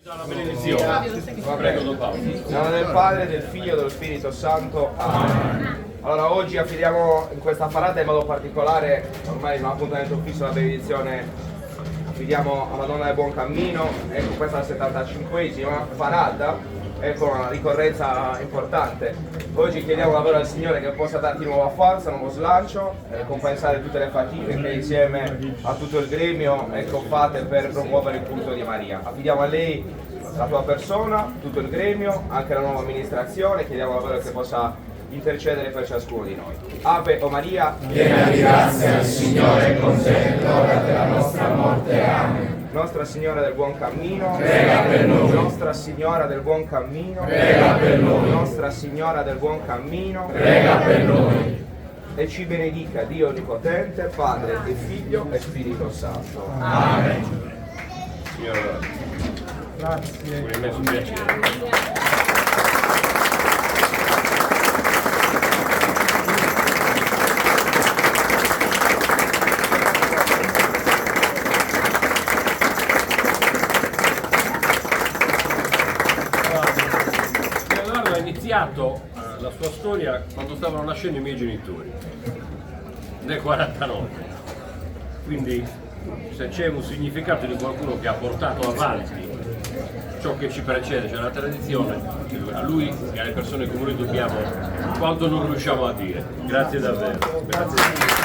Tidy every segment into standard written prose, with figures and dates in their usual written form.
La benedizione. Prego, Don Paolo. Nel nome del Padre, del Figlio e dello Spirito Santo. Amen. Allora, oggi affidiamo in questa parata in modo particolare, ormai è un appuntamento fisso, la benedizione, affidiamo a Madonna del Buon Cammino. Ecco, questa è la 75esima parata, ecco una ricorrenza importante. Oggi chiediamo davvero al Signore che possa darti nuova forza, nuovo slancio, compensare tutte le fatiche che insieme a tutto il gremio, ecco, fate per promuovere il culto di Maria. Affidiamo a lei la tua persona, tutto il gremio, anche la nuova amministrazione, chiediamo davvero che possa intercedere per ciascuno di noi. Ave o Maria, piena di grazia, il Signore è con te, l'ora della nostra morte. Amen. Nostra Signora del Buon Cammino, prega per noi. Nostra Signora del Buon Cammino, prega per noi. Nostra Signora del Buon Cammino, prega per noi. E ci benedica Dio Onnipotente, Padre e Figlio e Spirito Santo. Amen. Signora, Grazie. un immenso piacere. Leonardo ha iniziato la sua storia quando stavano nascendo i miei genitori, nel 49. Quindi se c'è un significato di qualcuno che ha portato avanti ciò che ci precede, cioè la tradizione, a lui e alle persone come lui dobbiamo quanto non riusciamo a dire. Grazie davvero. Grazie.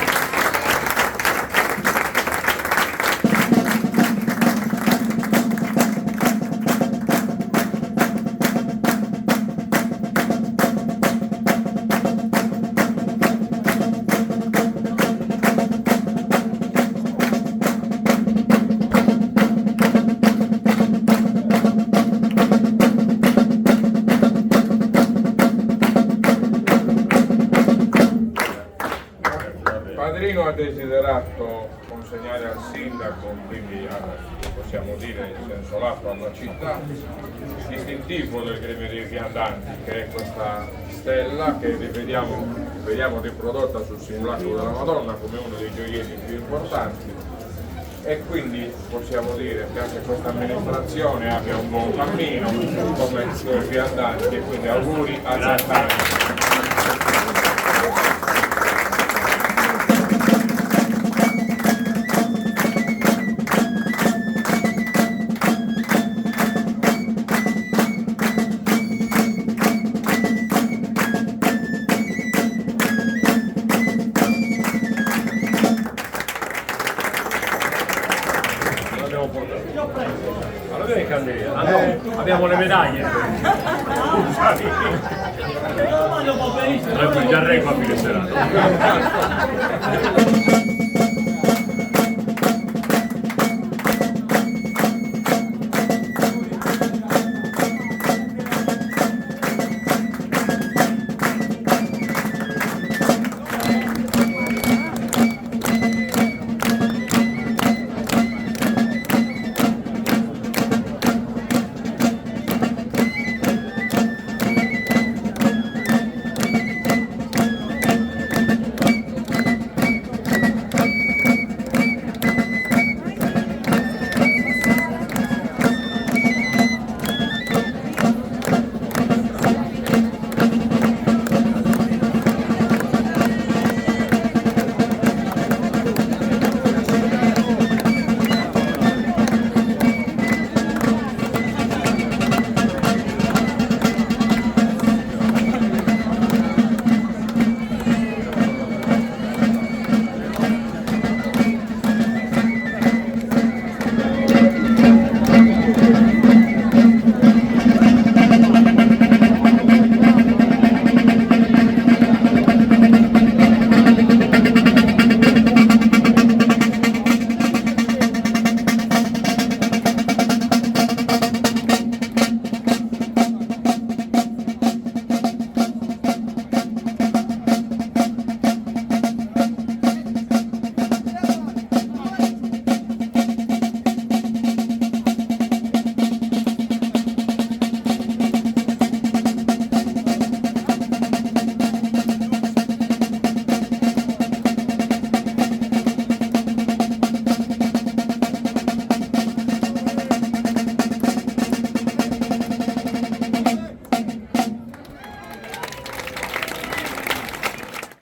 Padrino ha desiderato consegnare al sindaco, quindi possiamo dire in senso lato alla città, il distintivo del gremio dei viandanti, che è questa stella che vediamo riprodotta sul simulacro della Madonna come uno dei gioielli più importanti, e quindi possiamo dire che anche questa amministrazione abbia un buon cammino come i suoi viandanti, e quindi auguri a Zantani. Allora vieni candela. Ah, no, abbiamo le medaglie. Tranquilli, già reggo a fine serata.